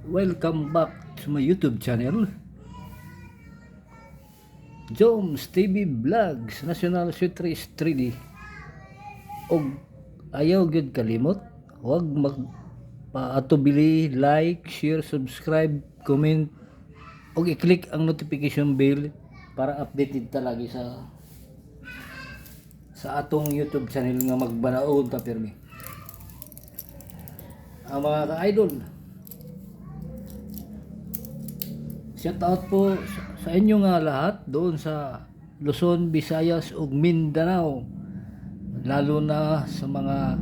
Welcome back to my YouTube channel, Joms TV Vlogs, National Sweet Race 3D. Og ayaw gyud kalimot, huwag magpaatubili, like, share, subscribe, comment, og i-click ang notification bell para updated ta lagi sa atong YouTube channel nga magbanaon ta pirmi. Ang mga ka-idol, shout out po sa inyo nga lahat doon sa Luzon, Visayas ug Mindanao, lalo na sa mga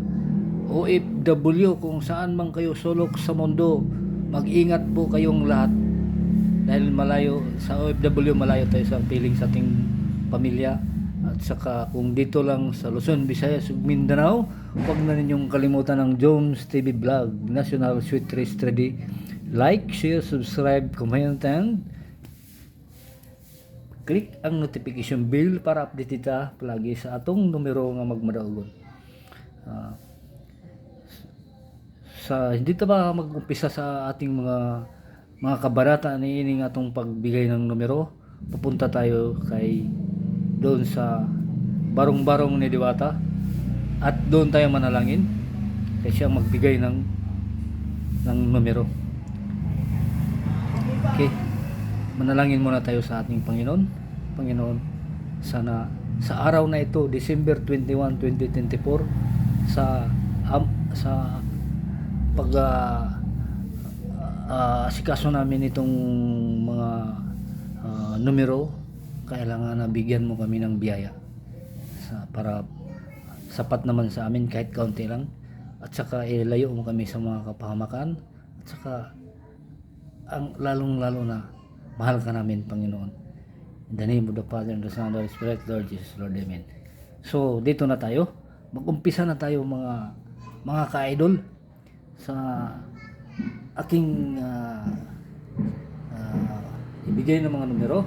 OFW kung saan man kayo sulok sa mundo. Mag-ingat po kayong lahat dahil malayo sa OFW, malayo tayo sa piling sa ating pamilya. At saka kung dito lang sa Luzon, Visayas ug Mindanao, huwag na ninyong kalimutan ang Joms TV Vlog, National Sweet Race 3D. Like, share, subscribe, comment, and click ang notification bell para update ta palagi sa atong numero nga magmadaogon. Hindi ta ba mag-umpisa sa ating mga kabarata ni ining atong pagbigay ng numero, pupunta tayo kay doon sa barong-barong ni Diwata at doon tayo manalangin kay siya magbigay ng numero. Okay, manalangin muna tayo sa ating Panginoon. Panginoon, sana sa araw na ito, December 21, 2024, sa pag asikaso namin itong mga numero, kailangan na bigyan mo kami ng biyaya para sapat naman sa amin kahit kaunti lang, at saka ilayo mo kami sa mga kapahamakan, at saka ang lalong-lalo na mahal ka namin, Panginoon. In the name of the Father, and the Son, and the Holy Spirit, Lord Jesus, Lord, Amen. So, dito na tayo. Mag-umpisa na tayo mga ka-idol sa aking ibigay ng mga numero.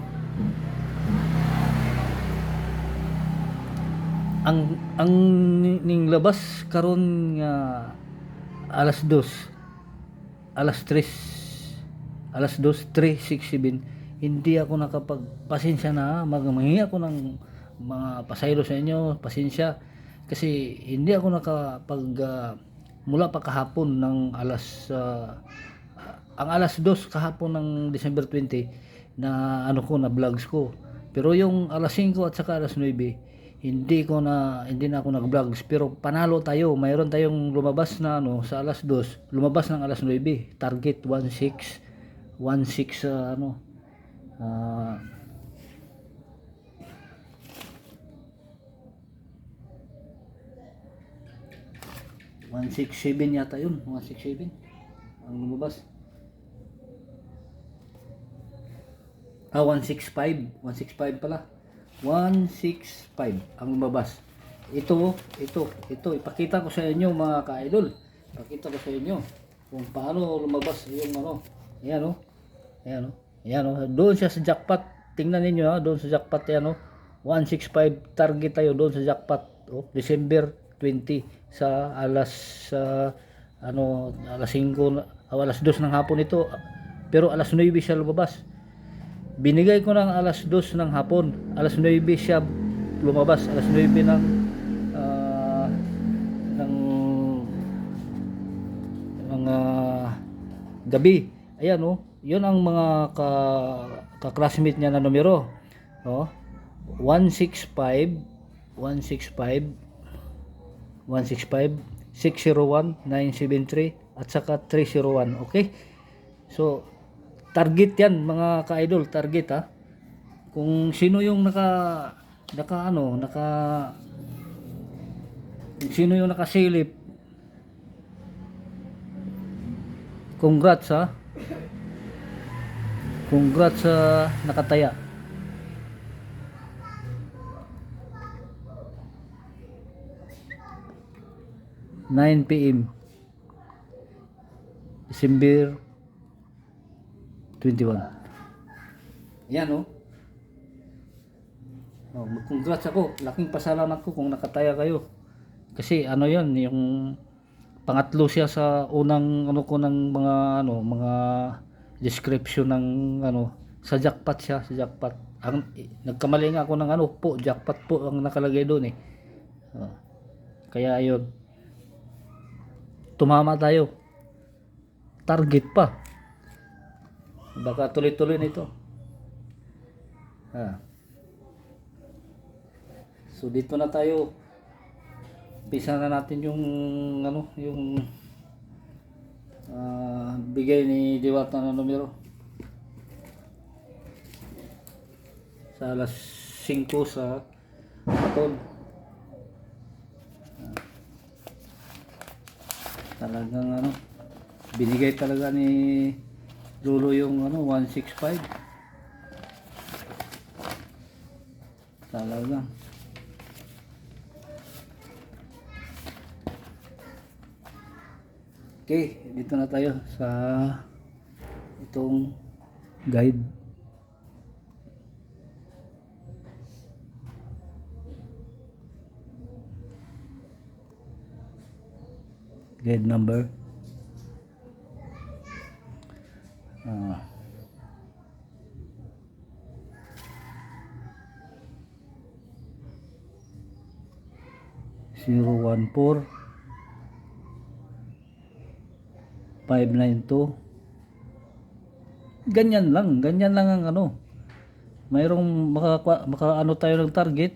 Ang ning labas karon nga alas 2, alas 3:67, hindi ako pasensya na, magmahingi ako ng mga pasaylo sa inyo, pasensya, kasi hindi ako mula pa kahapon ng ang alas 2 kahapon ng December 20 na na vlogs ko, pero yung alas 5 at saka alas 9 hindi na ako nag-vlogs. Pero panalo tayo, mayroon tayong lumabas na sa alas 2, lumabas ng alas 9, target 16 167 yata yun, 167 ang lumabas. 165 pala, 165 ang lumabas. Ito ipakita ko sa inyo mga ka-idol, ipakita ko sa inyo kung paano lumabas yung ayan doon siya sa jackpot. Tingnan niyo doon sa jackpot, 165 target tayo doon sa jackpot, December 20 sa alas 5 alas 2 ng hapon ito, pero alas 9 siya lumabas. Binigay ko ng alas 2 ng hapon, alas 9 siya lumabas, alas 9 ng gabi. Ayan yun ang mga ka-classmate niya na numero. 165 601 973 at saka 301. Okay, so target yan mga ka-idol, target kung sino yung sino yung nakasilip, congrats sa nakataya. PM December 21. Yan congrats ako, laking pasalamat ko kung nakataya kayo, kasi yan yung pangatlo siya sa unang ano ko ng mga description ng sa jackpot siya, sa jackpot. Nagkamali nga ako ng jackpot po ang nakalagay doon eh. Ah, kaya ayun, tumama tayo. Target pa. Baka tuloy-tuloy nito. So dito na tayo. Umpisa na natin yung yung bigay ni Diwata na numero. Sa alas 5 sa hapon. Talagang binigay talaga ni Lolo yung 165. Talaga. Okay, dito na tayo sa itong guide. Guide number 014 592. Ganyan lang ang mayroong maka tayo ng target.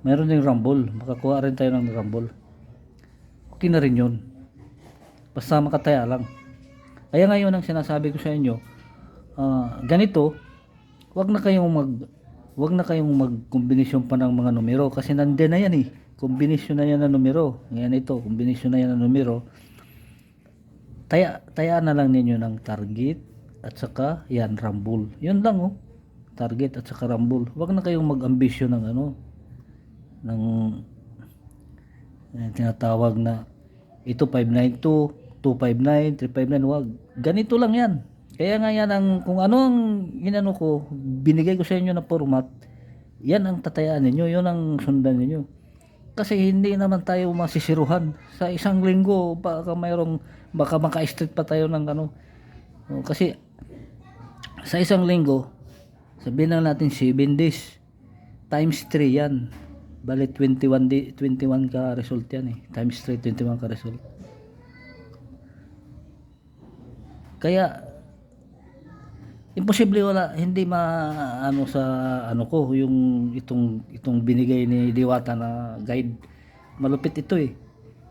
Mayroon ding rumble, makakuha rin tayo ng rumble. Okay na rin yun, basta makataya lang. Kaya ngayon ang sinasabi ko sa inyo, ganito, wag na kayong magkombinasyon pa ng mga numero, kasi nandiyan na yan eh, kombinasyon na yan ng numero. Ngayon ito, kombinasyon na yan ng numero. Taya na lang ninyo ng target at saka yan rumble. Yun lang target at saka rumble. Wag na kayong mag-ambisyon ng ng tinatawag na ito 592, 259, 359. Wag, ganito lang yan. Kaya nga yan kung ano ang binigay ko sa inyo na format, yan ang tatayaan ninyo, yun ang sundan ninyo. Kasi hindi naman tayo masisiruhan sa isang linggo. Baka maka-street pa tayo ng kasi sa isang linggo, sabihin na natin 7 days times 3 yan, bali 21 ka result yan eh, times 3, 21 ka result. Kaya imposible, hindi sa ko yung itong binigay ni Diwata na guide. Malupit ito eh.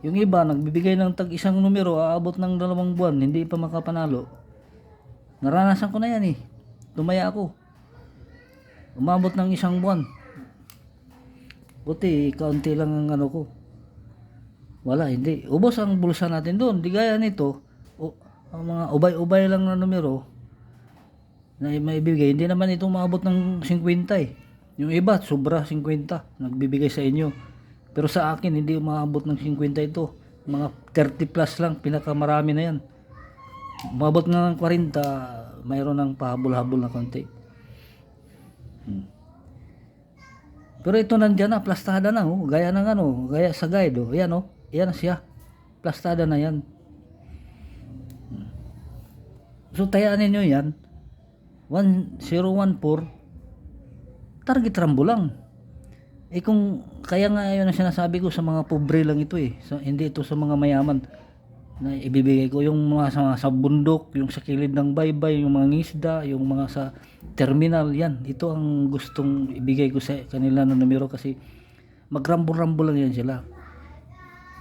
Yung iba nagbibigay ng tag isang numero, aabot ng 2 buwan hindi pa makapanalo. Naranasan ko na yan eh. Tumaya ako, umabot ng 1 buwan. Buti kaunti lang ang ko. Wala, hindi ubos ang bulsa natin doon. Di gaya nito, ang mga ubay-ubay lang na numero na maibigay, hindi naman ito maabot ng 50 eh. Yung iba sobra 50 nagbibigay sa inyo, pero sa akin hindi maabot ng 50 ito. Mga 30 plus lang, pinakamarami na yan. Maabot nga ng 40, mayroon ng pahabol-habol na konti. Pero ito nandiyan na, plastada na gaya ng gaya sa guide Ayan yan siya, plastada na yan. So tayaan ninyo yan, 1014 target rambo lang. Kung kaya nga yun ang sinasabi ko, sa mga pobre lang ito eh. So, hindi ito sa mga mayaman na ibibigay ko. Yung mga sa bundok, yung sa kilid ng baybay, yung mga ngisda, yung mga sa terminal, yan. Ito ang gustong ibigay ko sa kanila na numero, kasi magrambol-rambol lang yan sila.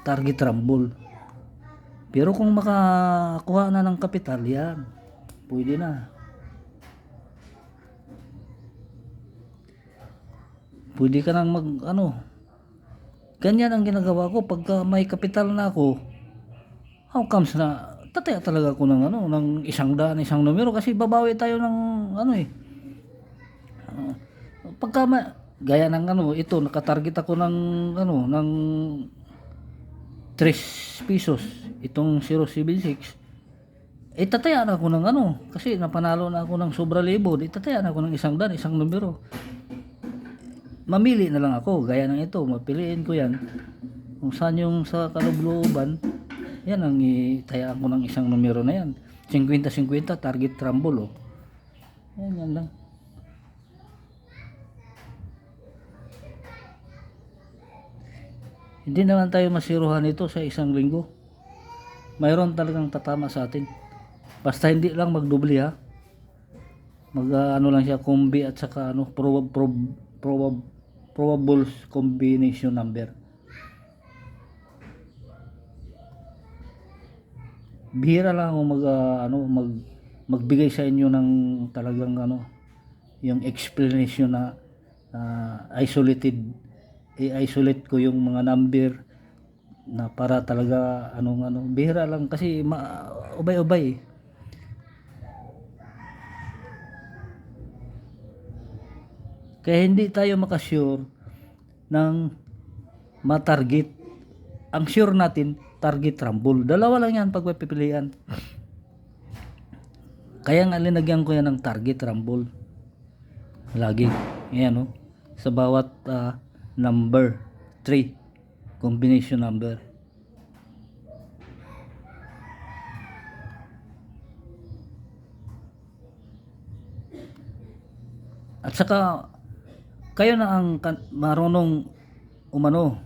Target rumble. Pero kung makakuha na ng kapital, yan, pwede na. Pwede ka nang ganyan ang ginagawa ko pagka may kapital na ako. How comes na tataya talaga ako ng ng 100, isang numero, kasi babawi tayo ng pagka gaya ng ito, nakatarget ako ng ng 3 pesos itong 076. Tatayaan ako ng kasi napanalo na ako ng sobra libo. Tatayaan ako ng 100, isang numero. Mamili na lang ako, gaya ng ito, mapiliin ko yan. Kung saan yung sa kalooban, yan ang itayaan ko ng isang numero na yan. 50-50 target rumble, oh. Yan lang. Hindi naman tayo masiruhan ito sa isang linggo. Mayroon talagang tatama sa atin. Basta hindi lang magdubli, ha. Ano lang siya, combi at saka probable combination number. Bihira lang ako magbigay sa inyo ng talagang yung explanation na i-isolate ko yung mga number na para talaga bihira lang kasi ubay-ubay. Kaya hindi tayo makasure ng matarget. Ang sure natin, target rumble. Dalawa lang yan pagpipilian. Kaya nga linagyan ko yan ng target rumble. Lagi. Yan, sa bawat number 3 combination number. At saka kayo na ang marunong umano.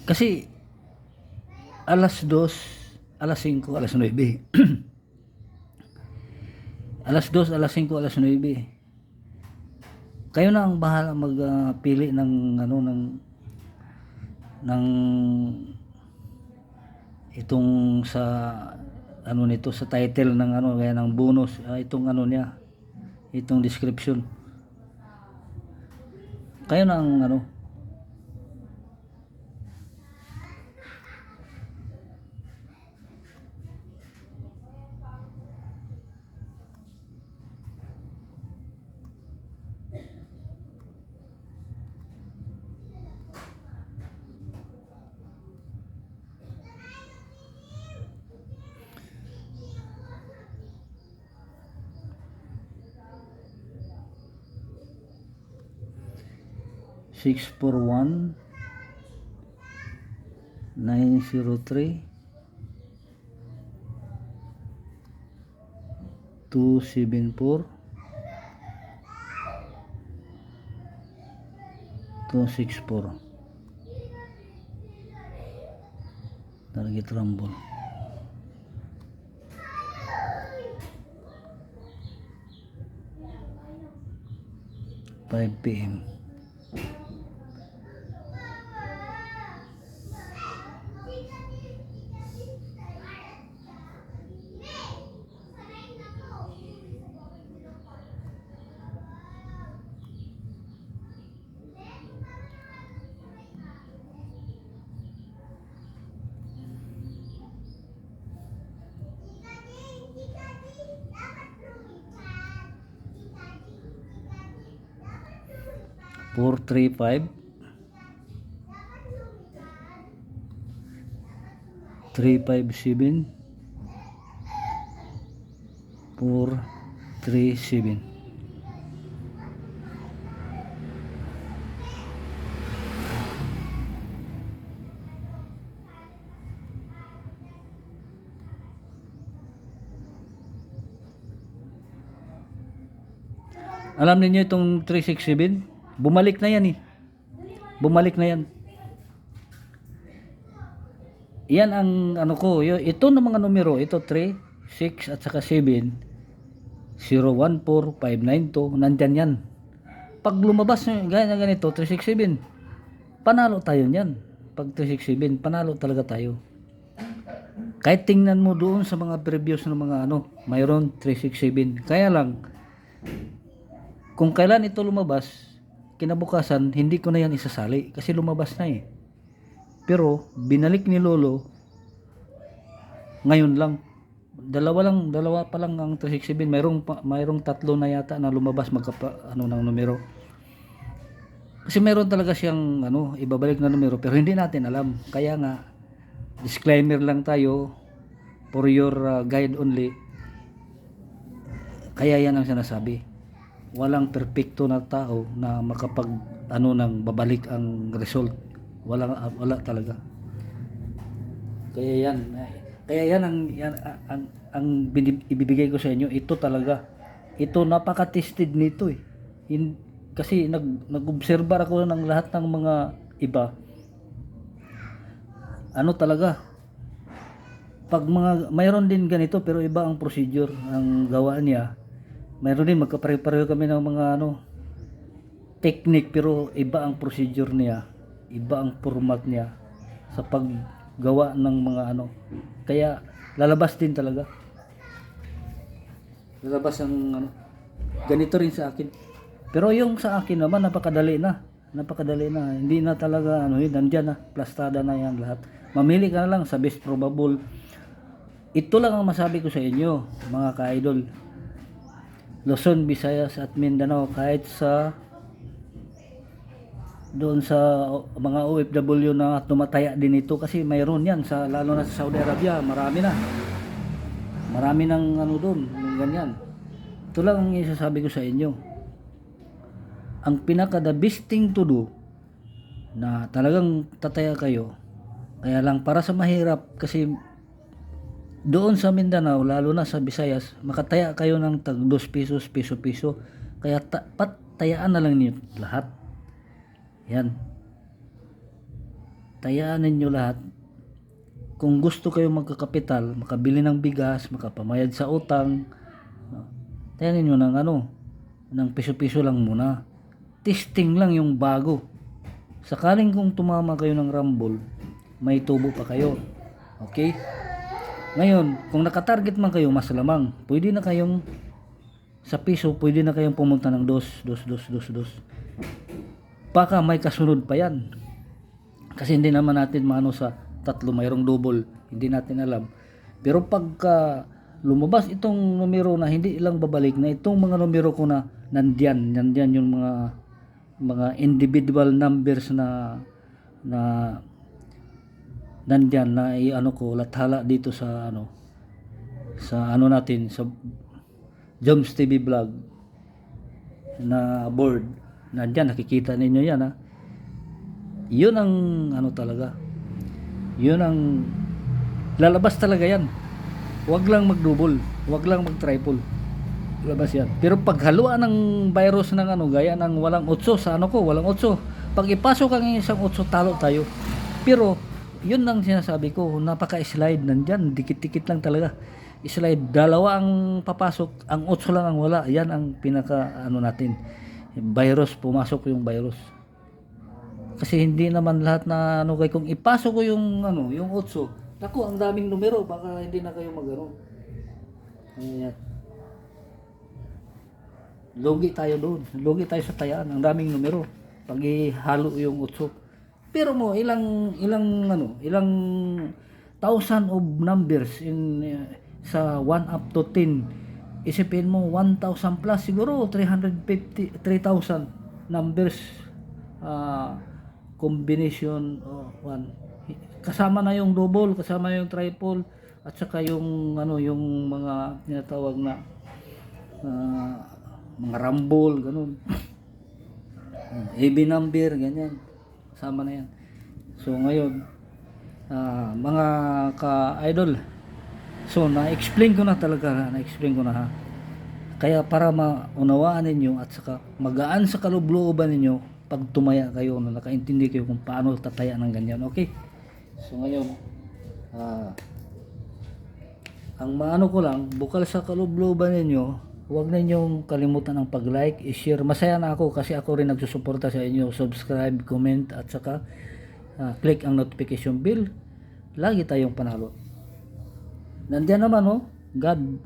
Kasi alas 2, alas 5, alas 9. Alas 2, alas 5, alas 9. Kayo na ang bahala magpili ng itong sa nito sa title ng kaya ng bonus, itong niya, itong description. Kayo na ang 641 903 274 264 target rumble. 5 PM. Four, 3, 5 3, 5, 7 4, 3, 7. Alam niyo itong 367? Bumalik na yan Bumalik na yan. Yan ang ko. Ito na mga numero. Ito 3, 6 at saka 7. 014, 592. Nandyan yan. Pag lumabas ganito, 367. Panalo tayo niyan. Pag 367, panalo talaga tayo. Kahit tingnan mo doon sa mga previews ng mga mayroon 367. Kaya lang, kung kailan ito lumabas, kinabukasan, hindi ko na yan isasali kasi lumabas na Pero, binalik ni Lolo, ngayon lang. Dalawa pa lang ang 367. Mayroong tatlo na yata na lumabas ng numero. Kasi mayroon talaga siyang ibabalik na numero pero hindi natin alam. Kaya nga, disclaimer lang tayo for your guide only. Kaya yan ang sinasabi. Walang perpekto na tao na makapag nang babalik ang result. Wala talaga. Kaya yan ang ibibigay ko sa inyo. Ito talaga. Ito napaka-tested nito eh. Kasi nag-obserba ako ng lahat ng mga iba. Ano talaga? Pag mayroon din ganito pero iba ang procedure ang gawa niya. Mayroon din magkapare-pareho kami ng mga technique pero iba ang procedure niya. Iba ang format niya sa paggawa ng mga Kaya lalabas din talaga. Lalabas ang ganito rin sa akin. Pero yung sa akin naman napakadali na. Hindi na talaga nandiyan na, plastada na yan lahat. Mamili ka na lang sa best probable. Ito lang ang masabi ko sa inyo, mga ka-idol. Luzon, Visayas at Mindanao, kahit doon sa mga OFW na tumataya din ito kasi mayroon yan lalo na sa Saudi Arabia, marami ng doon, yung ganyan. Ito lang ang isasabi ko sa inyo. Ang pinaka the best thing to do na talagang tataya kayo, kaya lang para sa mahirap kasi doon sa Mindanao, lalo na sa Visayas, makataya kayo ng tag 2 pesos, piso. Kaya patayaan na lang niyo lahat. Yan. Tayaan ninyo lahat. Kung gusto kayo magkakapital, makabili ng bigas, makapamayad sa utang, tayaan ninyo ng piso-piso lang muna. Testing lang yung bago. Sakaling kung tumama kayo ng rumble, may tubo pa kayo. Okay? Ngayon, kung nakatarget man kayo, mas lamang. Pwede na kayong sa piso, pwede na kayong pumunta ng dos. Baka may kasunod pa yan. Kasi hindi naman natin sa tatlo mayroong double. Hindi natin alam. Pero pagka lumabas itong numero na hindi ilang babalik na itong mga numero ko na nandyan yung mga individual numbers na nandyan na ko lathala dito sa natin sa Joms TV vlog na board. Nandyan, nakikita ninyo yan yun ang talaga, yun ang lalabas talaga yan. Wag lang mag-double, wag lang mag-triple, labas yan. Pero pag haluan ng virus ng gaya ng walang 8 sa walang 8, pag ipasok ang isang 8, talo tayo. Pero yun lang sinasabi ko, napaka-slide nandyan, dikit-dikit lang talaga. Slide, dalawa ang papasok, ang 8 lang ang wala. Yan ang pinaka natin. Virus, pumasok yung virus. Kasi hindi naman lahat na kung ipasok ko yung yung 8, naku, ang daming numero, baka hindi na kayo Ayan. Lugi tayo doon. Lugi tayo sa tayaan, ang daming numero. Pag ihalo yung 8. Pero ilang thousand of numbers sa 1 up to 10. Isipin mo 1,000 plus, siguro 350, 3,000 numbers combination 1. Kasama na yung double, kasama yung triple, at saka yung yung mga tinatawag na mga rumble, ganun. Heavy number, ganyan. Sama na yan. So ngayon, mga ka-idol, so na-explain ko na talaga, ha. Kaya para maunawaan ninyo at saka magaan sa kaloob-looban ninyo pag tumaya kayo, nakaintindi kayo kung paano tataya ng ganyan. Okay? So ngayon, ang ko lang, bukal sa kaloob-looban ninyo, huwag ninyong kalimutan ang pag-like, i-share. Masaya na ako kasi ako rin nagsusuporta sa inyo. Subscribe, comment, at saka click ang notification bell. Lagi tayong panalo. Nandiyan naman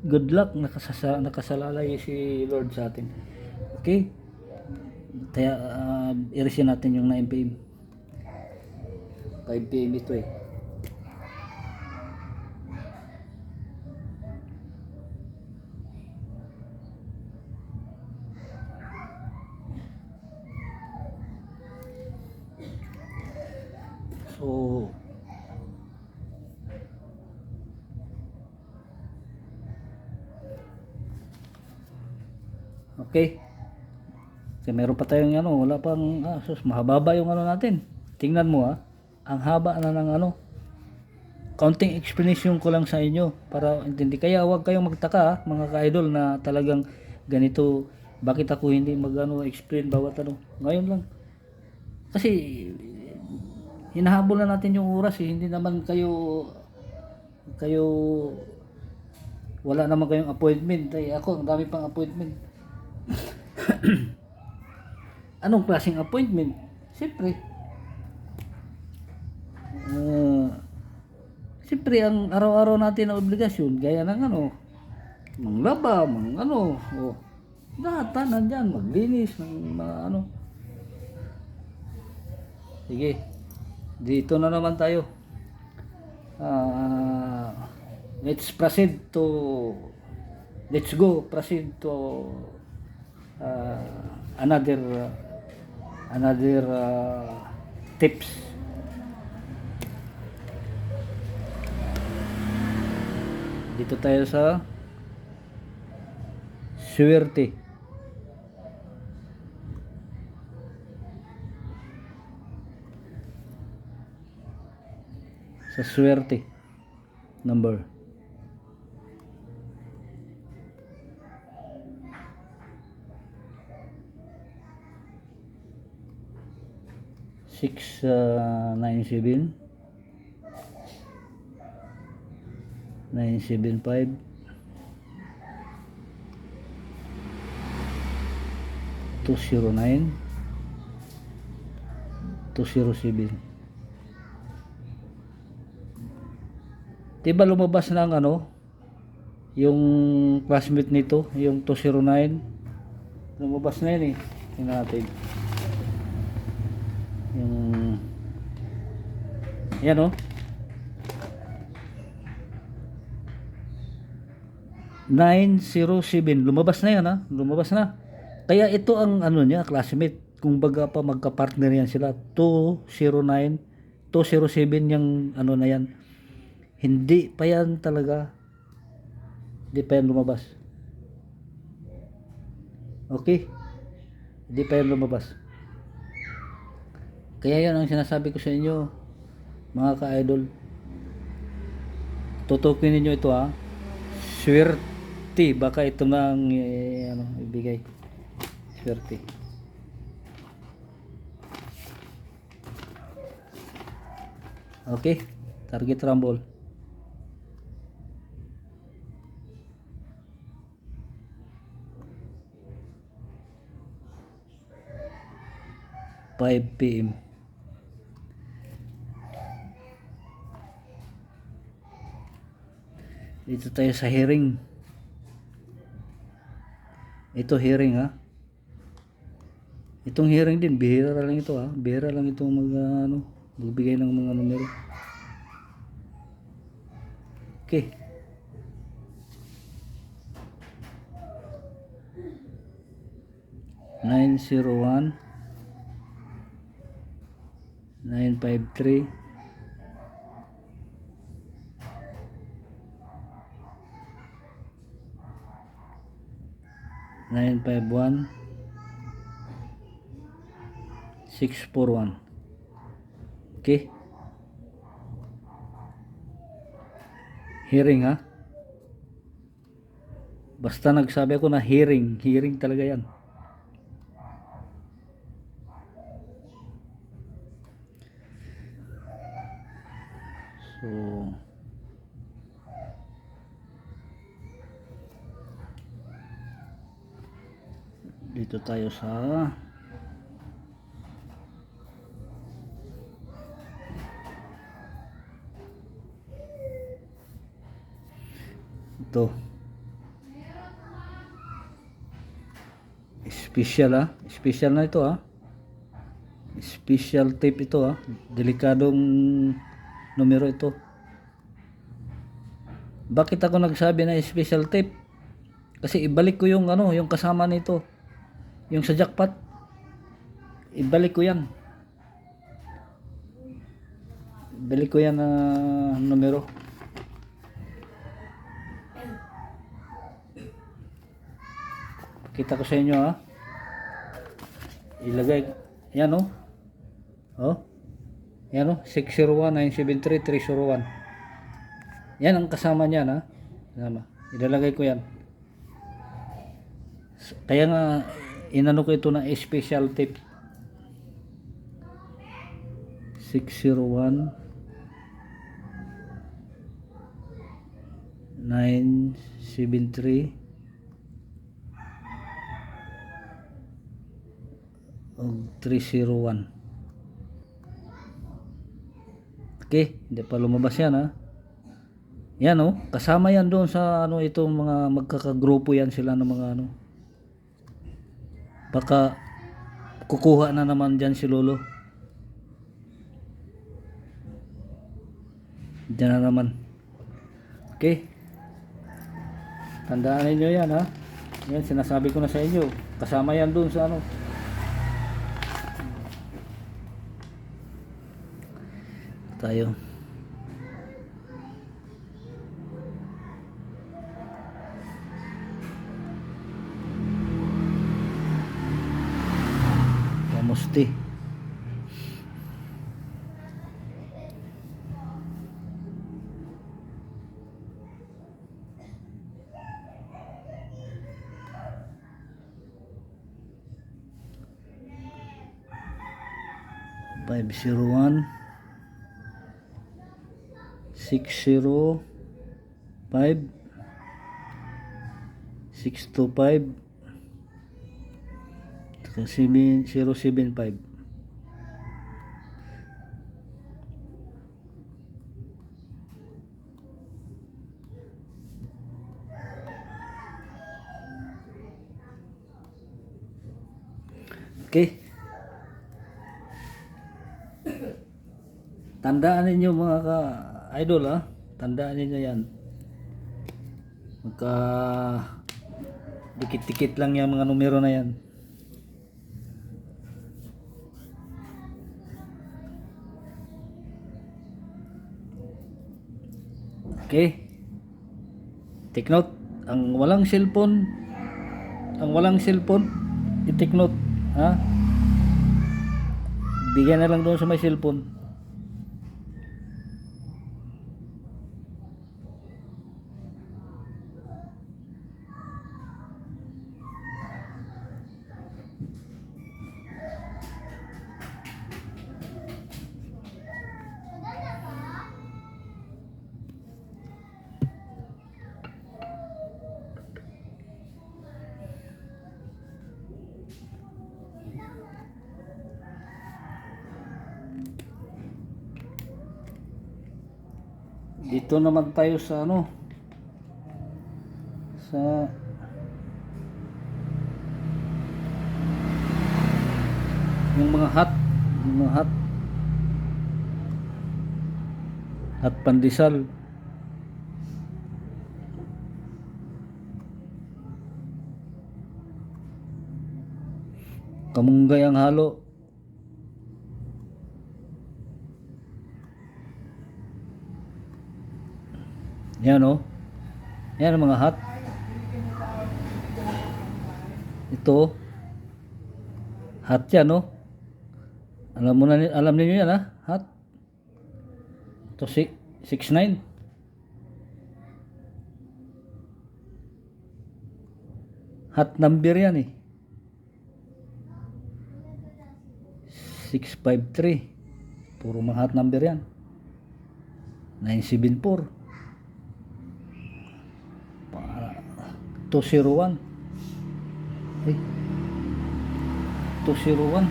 good luck, nakasalalay si Lord sa atin. Okay? Kaya i-resin natin yung 9 PM. 5 PM ito eh. So okay. Kasi meron pa tayong wala pang sus, mahababa yung natin. Tingnan mo Ang haba na ng ano. Kaunting explanation ko lang sa inyo para intindi. Kaya huwag kayong magtaka mga ka-idol na talagang ganito. Bakit ako hindi explain bawat ano. Ngayon lang. Kasi hinahabol na natin yung oras eh. Hindi naman kayo wala naman kayong appointment. Ay ako, ang dami pang appointment. Anong klaseng appointment? Siyempre, siyempre ang araw-araw natin na obligasyon, gaya ng manglaba, lahat nandyan, maglinis, ng mga Sige, dito na naman tayo. Let's proceed to another tips. Dito tayo sa swerte. Sa swerte number 697 975 209 207. Diba lumabas na ang yung classmate nito, yung 209, lumabas na yun eh. Tingnan natin yung yan 907, lumabas na yan lumabas na. Kaya ito ang niya, classmate. Kung baga pa magka-partner yan sila. 209 207 yung na yan. Hindi pa yan talaga, hindi pa yan lumabas. Okay, hindi pa yan lumabas. Kaya yan ang sinasabi ko sa inyo mga ka-idol, tutukin ninyo ito swerte. Baka ito na ang ibigay swerte. Okay, target rumble. PM. Dito tayo sa hearing. Ito hearing Itong hearing din, bihira lang ito Bihira lang ito magbigay ng mga numero. Okay. Nine 953 951 641. Okay, hearing basta nagsabi ako na hearing talaga yan. So dito tayo sa ito special na ito special tape ito delikadong numero ito. Bakit ako nagsabi na special tape? Kasi ibalik ko yung yung kasama nito, yung sa jackpot, ibalik ko yan na numero. Kita ko sa inyo ilagay yan Yan o, 601-973-301. Yan ang kasama niyan ha. Kasama. Ilalagay ko yan. Kaya nga, inano ko ito ng special tape. 601 973 301. Okay, hindi pa lumabas yan ha. Yan oh, kasama yan doon sa ano, itong mga magkakagrupo yan sila ng mga ano. Baka kukuha na naman dyan si Lolo. Diyan na naman. Okay. Tandaan niyo yan ha. Yan, sinasabi ko na sa inyo. Kasama yan doon sa ano. Tayo. Kamusti. Five 605 625 075. Okay. Tandaan ninyo mga ka-idol ha. Tandaan ninyo yan. Magka dikit-dikit lang yung mga numero na yan. Okay. Take note. Ang walang cellphone, i-take note ha. Bigyan na lang doon sa may cellphone. Dito naman tayo sa ano, sa yung mga hot pandesal. Kamunggay ang halo. Yan o. Yan ang mga hot. Ito. Hot yan o. Alam niyo yan ha. Hot. Ito 69. Hot number yan eh. 653. Puro mga hot number yan. 974. 201. Ay. 201.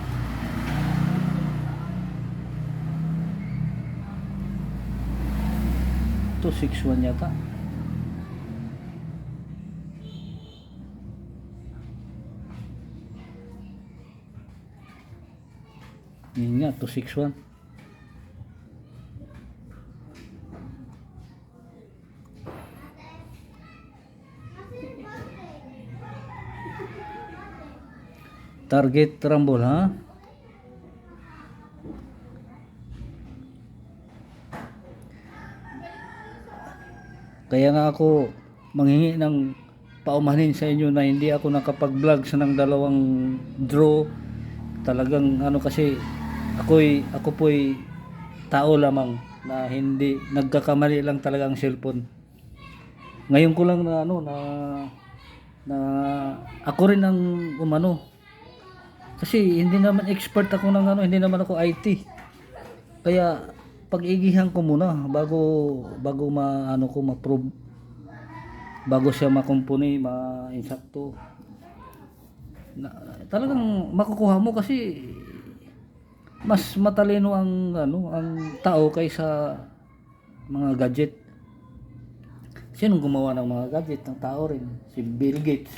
Ito 61 yata. Yun nga, 261. Target rumble ha. Kaya nga ako manghingi ng paumanhin sa inyo na hindi ako nakapag-vlog sa ng dalawang draw. Talagang ano kasi ako po'y tao lamang na hindi nagkakamali lang talaga ang cellphone. Ngayon ko lang na ano na ako rin ang umano. Kasi hindi naman expert ako ng ano, hindi naman ako IT. Kaya pag-igihan ko muna bago maano ko ma-prove, bago siya makumpuni, ma-insakto. Na, talagang makukuha mo kasi mas matalino ang tao kaysa mga gadget. Sinong gumawa ng mga gadget? Ng tao rin, si Bill Gates.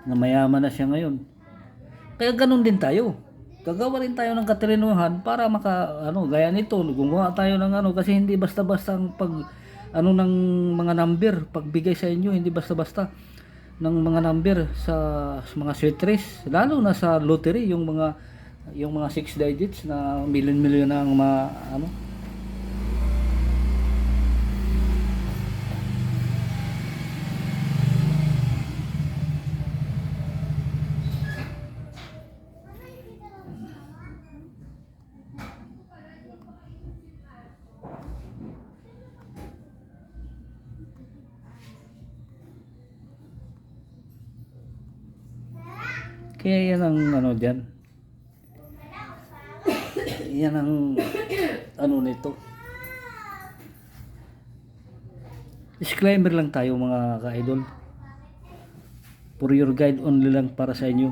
Na mayaman na siya ngayon. Kaya ganun din tayo. Gagawa rin tayo ng katalinuhan para gaya nito, gumawa tayo ng kasi hindi basta-basta ang ng mga number, pagbigay sa inyo, hindi basta-basta ng mga number sa mga sweet race, lalo na sa lottery, yung mga 6 digits na milyon-milyon na ang kaya yan ang diyan. Yan ang nito. Disclaimer lang tayo mga ka-idol. For your guide only lang, para sa inyo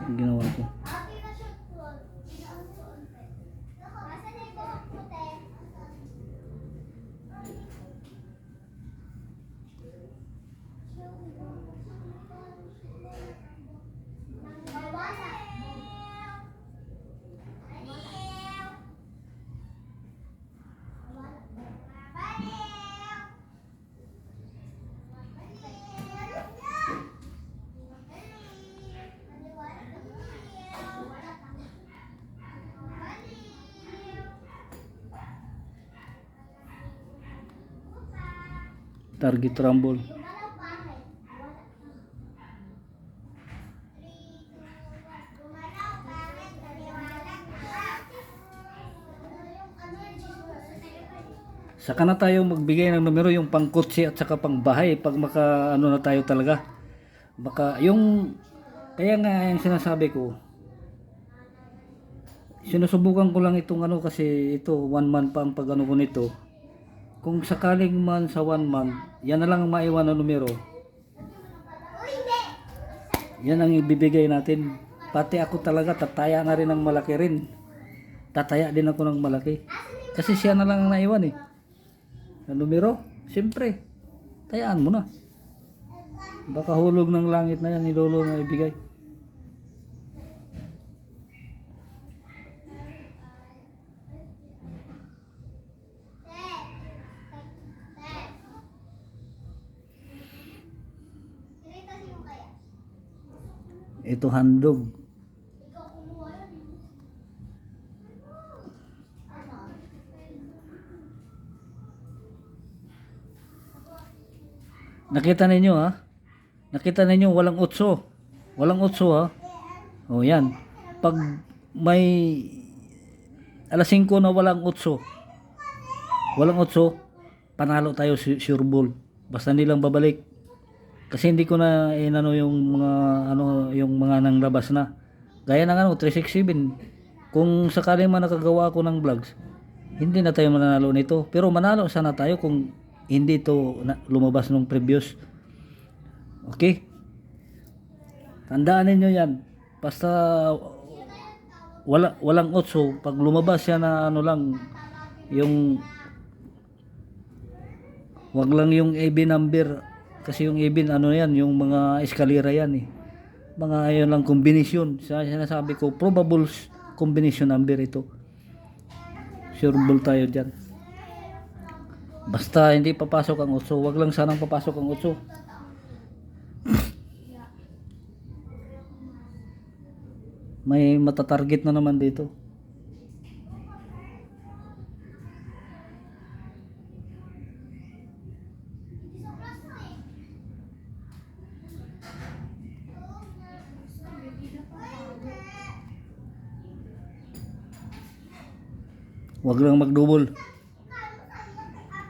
ang ginawa ko. Target rumble. Saka na tayo magbigay ng numero, yung pangkotse at saka pangbahay, pag na tayo talaga. Baka kaya nga yung sinasabi ko, sinusubukan ko lang itong kasi ito 1 month pa ang ko nito. Kung sakaling man sa 1 month, yan na lang ang maiwan na numero. Yan ang ibibigay natin. Pati ako talaga, tataya na rin ng malaki rin. Tataya din ako ng malaki. Kasi siya na lang ang naiwan na numero. Siyempre, tayaan mo na. Baka hulog ng langit na yan ni Lolo na ibigay. Ito handog. Nakita ninyo Nakita ninyo walang utso. Walang utso O yan. Pag may alas 5 na walang utso, panalo tayo sure ball. Basta hindi lang babalik. Kasi hindi ko na yung mga yung mga nang labas na. Gaya ng 367. Kung sakali man nakagawa ako ng vlogs, hindi na tayo mananalo nito. Pero manalo sana tayo kung hindi to lumabas nung previous. Okay? Tandaan ninyo yan. Basta walang otso, pag lumabas yan na lang, yung wag lang yung AB number, kasi yung AB yan, yung mga eskalera yan mga ayon lang kombinasyon. Sinasabi ko, probable combination number ito. Sure ball tayo dyan. Basta hindi papasok ang utso, wag lang sanang papasok ang utso. May matatarget na naman dito. Wag lang magdouble.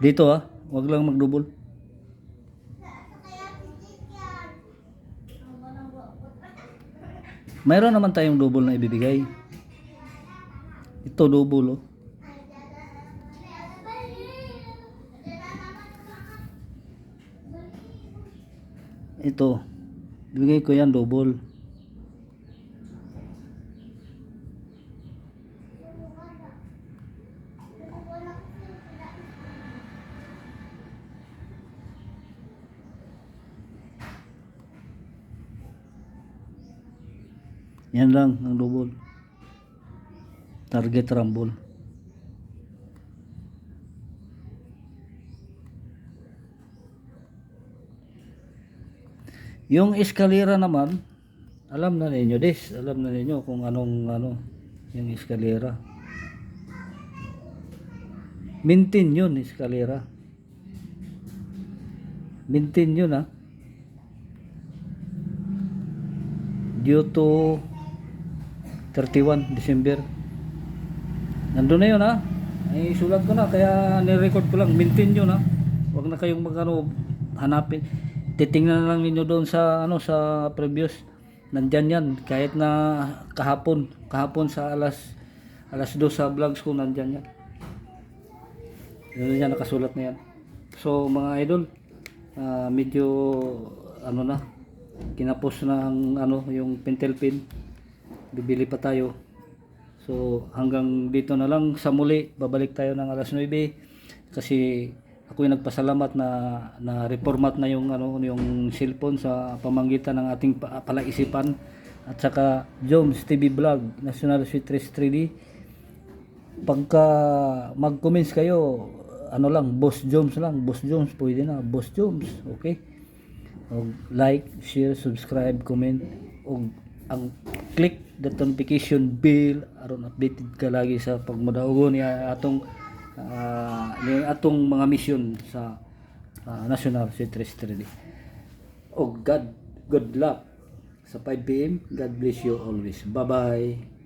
Dito wag lang magdouble. Mayroon naman tayong double na ibibigay. Ito double Ito. Bigay ko yan double. Yan lang ang double. Target rumble. Yung eskalera naman, alam na ninyo alam na ninyo kung anong yung eskalera. Maintain yun, eskalera. Maintain yun due to 31 December. Nandun na yun ay sulat ko na, kaya nirecord ko lang. Maintain yun Huwag na kayong hanapin. Titingnan na lang ninyo doon sa sa previous. Nandyan yan, kahit na kahapon sa alas 2 sa vlogs ko, nandyan yan. Yan nakasulat na yan. So mga idol, medyo kinapos na ang yung pentel pin. Bibili pa tayo. So hanggang dito na lang, sa muli babalik tayo ng alas 9 kasi ako yung nagpasalamat na reformat na yung yung cellphone sa pamamagitan ng ating palaisipan, at saka Joms TV Vlog, National Sweet Race 3D. Pagka mag-comments kayo, Boss Joms lang, Boss Joms, pwede na, Boss Joms, okay? Og like, share, subscribe, comment, og ang click the notification bell aron updated ka lagi sa pagmadaogo niya atong mga mission sa National Sweet Race 3D. Og good luck sa 5 PM. God bless you always. Bye bye.